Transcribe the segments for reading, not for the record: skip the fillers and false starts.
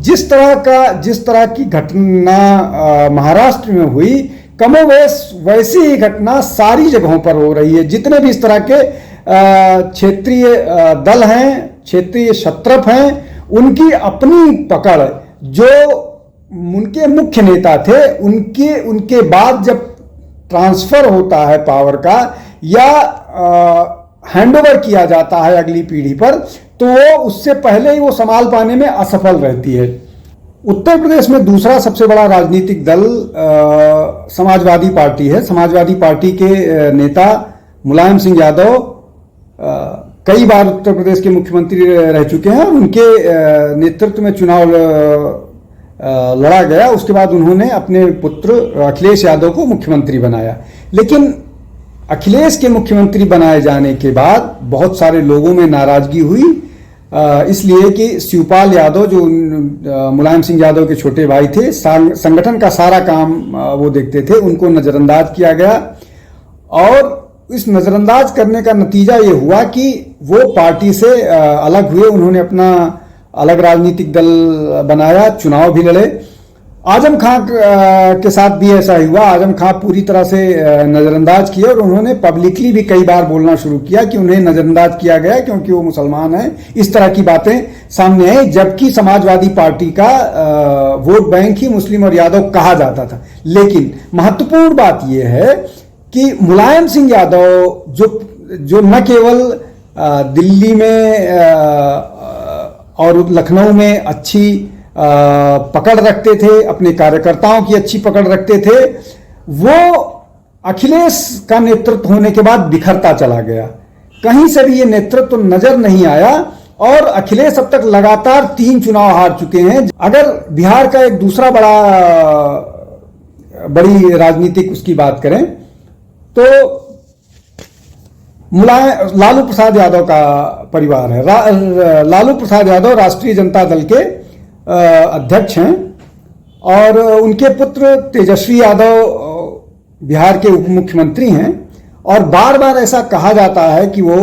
जिस तरह की घटना महाराष्ट्र में हुई, कमोवेश वैसी ही घटना सारी जगहों पर हो रही है। जितने भी इस तरह के क्षेत्रीय दल हैं, क्षेत्रीय क्षत्रप हैं, उनकी अपनी पकड़, जो उनके मुख्य नेता थे, उनके बाद जब ट्रांसफर होता है पावर का या हैंडओवर किया जाता है अगली पीढ़ी पर, तो वो उससे पहले ही वो संभाल पाने में असफल रहती है। उत्तर प्रदेश में दूसरा सबसे बड़ा राजनीतिक दल समाजवादी पार्टी है। समाजवादी पार्टी के नेता मुलायम सिंह यादव कई बार उत्तर प्रदेश के मुख्यमंत्री रह चुके हैं और उनके नेतृत्व में चुनाव लड़ा गया। उसके बाद उन्होंने अपने पुत्र अखिलेश यादव को मुख्यमंत्री बनाया। लेकिन अखिलेश के मुख्यमंत्री बनाए जाने के बाद बहुत सारे लोगों में नाराजगी हुई, इसलिए कि शिवपाल यादव जो मुलायम सिंह यादव के छोटे भाई थे, संगठन का सारा काम वो देखते थे, उनको नजरअंदाज किया गया। और इस नजरअंदाज करने का नतीजा ये हुआ कि वो पार्टी से अलग हुए, उन्होंने अपना अलग राजनीतिक दल बनाया, चुनाव भी लड़े। आजम खां के साथ भी ऐसा ही हुआ। आजम खां पूरी तरह से नजरअंदाज किए और उन्होंने पब्लिकली भी कई बार बोलना शुरू किया कि उन्हें नजरअंदाज किया गया क्योंकि वो मुसलमान हैं। इस तरह की बातें सामने आई, जबकि समाजवादी पार्टी का वोट बैंक ही मुस्लिम और यादव कहा जाता था। लेकिन महत्वपूर्ण बात यह है कि मुलायम सिंह यादव जो न केवल दिल्ली में और लखनऊ में अच्छी पकड़ रखते थे, अपने कार्यकर्ताओं की अच्छी पकड़ रखते थे, वो अखिलेश का नेतृत्व होने के बाद बिखरता चला गया। कहीं से भी ये नेतृत्व नजर नहीं आया और अखिलेश अब तक लगातार 3 चुनाव हार चुके हैं। अगर बिहार का एक दूसरा बड़ी राजनीतिक उसकी बात करें तो लालू प्रसाद यादव का परिवार है। लालू प्रसाद यादव राष्ट्रीय जनता दल के अध्यक्ष हैं और उनके पुत्र तेजस्वी यादव बिहार के उप मुख्यमंत्री हैं। और बार बार ऐसा कहा जाता है कि वो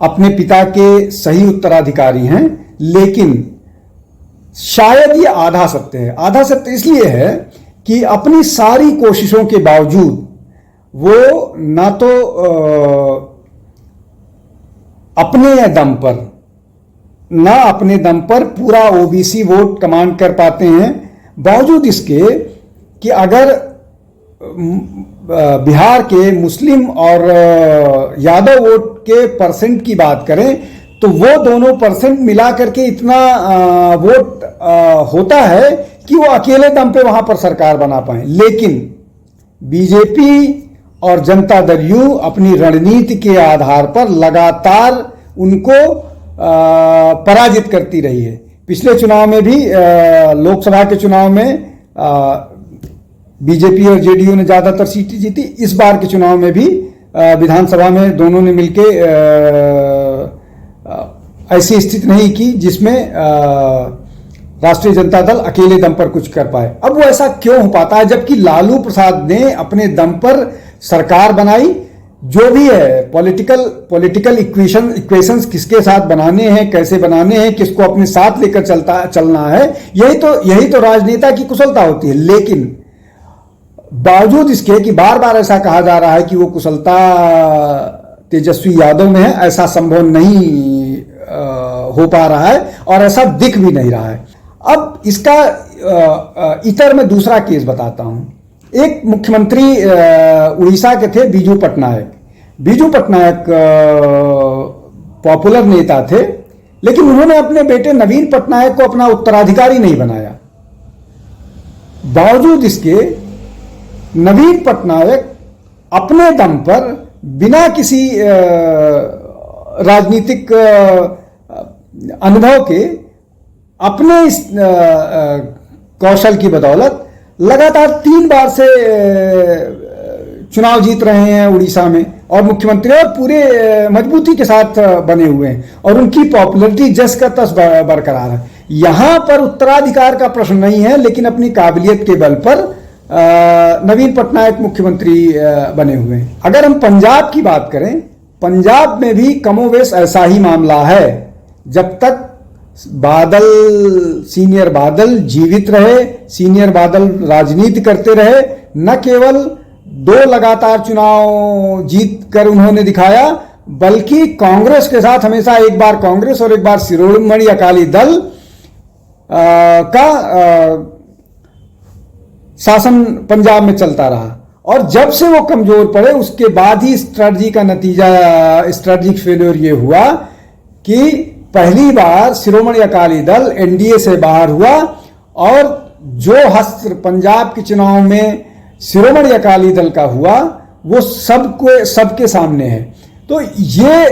अपने पिता के सही उत्तराधिकारी हैं, लेकिन शायद ये आधा सत्य है। आधा सत्य इसलिए है कि अपनी सारी कोशिशों के बावजूद वो ना तो अपने दम पर पूरा ओबीसी वोट कमांड कर पाते हैं, बावजूद इसके कि अगर बिहार के मुस्लिम और यादव वोट के परसेंट की बात करें तो वो दोनों परसेंट मिला करके इतना वोट होता है कि वो अकेले दम पे वहां पर सरकार बना पाए। लेकिन बीजेपी और जनता दल यू अपनी रणनीति के आधार पर लगातार उनको पराजित करती रही है। पिछले चुनाव में भी लोकसभा के चुनाव में बीजेपी और जेडीयू ने ज्यादातर सीटें जीती। इस बार के चुनाव में भी विधानसभा में दोनों ने मिलकर ऐसी स्थिति नहीं की जिसमें राष्ट्रीय जनता दल अकेले दम पर कुछ कर पाए। अब वो ऐसा क्यों हो पाता है जबकि लालू प्रसाद ने अपने दम पर सरकार बनाई? जो भी है पॉलिटिकल इक्वेशंस किसके साथ बनाने हैं, कैसे बनाने हैं, किसको अपने साथ लेकर चलना है, यही तो राजनेता की कुशलता होती है। लेकिन बावजूद इसके कि बार बार ऐसा कहा जा रहा है कि वो कुशलता तेजस्वी यादव में है, ऐसा संभव नहीं हो पा रहा है और ऐसा दिख भी नहीं रहा है। अब इसका इतर में दूसरा केस बताता हूं। एक मुख्यमंत्री उड़ीसा के थे बीजू पटनायक। बीजू पटनायक पॉपुलर नेता थे, लेकिन उन्होंने अपने बेटे नवीन पटनायक को अपना उत्तराधिकारी नहीं बनाया। बावजूद इसके नवीन पटनायक अपने दम पर बिना किसी राजनीतिक अनुभव के अपने इस कौशल की बदौलत लगातार 3 बार से चुनाव जीत रहे हैं उड़ीसा में और मुख्यमंत्री और पूरे मजबूती के साथ बने हुए हैं और उनकी पॉपुलैरिटी जस का तस बरकरार है। यहां पर उत्तराधिकार का प्रश्न नहीं है, लेकिन अपनी काबिलियत के बल पर नवीन पटनायक मुख्यमंत्री बने हुए हैं। अगर हम पंजाब की बात करें, पंजाब में भी कमोवेश ऐसा ही मामला है। जब तक बादल, सीनियर बादल जीवित रहे, सीनियर बादल राजनीति करते रहे, न केवल 2 लगातार चुनाव जीत कर उन्होंने दिखाया, बल्कि कांग्रेस के साथ हमेशा एक बार कांग्रेस और एक बार शिरोमणि अकाली दल का शासन पंजाब में चलता रहा। और जब से वो कमजोर पड़े उसके बाद ही स्ट्रेटजी का नतीजा, स्ट्रेटजिक फेल्योर ये हुआ कि पहली बार शिरोमणि अकाली दल एनडीए से बाहर हुआ, और जो हश्र पंजाब के चुनाव में शिरोमणि अकाली दल का हुआ वो सबके सामने है। तो ये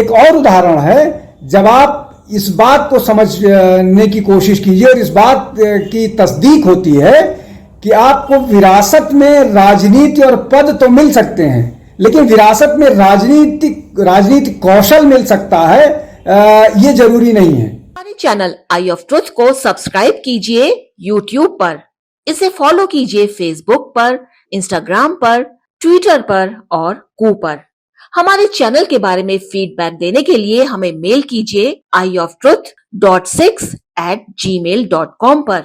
एक और उदाहरण है, जब आप इस बात को समझने की कोशिश कीजिए और इस बात की तस्दीक होती है कि आपको विरासत में राजनीति और पद तो मिल सकते हैं, लेकिन विरासत में राजनीतिक कौशल मिल सकता है, ये जरूरी नहीं है। हमारे चैनल आई ऑफ ट्रुथ को सब्सक्राइब कीजिए YouTube पर, इसे फॉलो कीजिए Facebook पर, Instagram पर, Twitter पर और कू पर। हमारे चैनल के बारे में फीडबैक देने के लिए हमें मेल कीजिए ioftruth.6@gmail.com पर।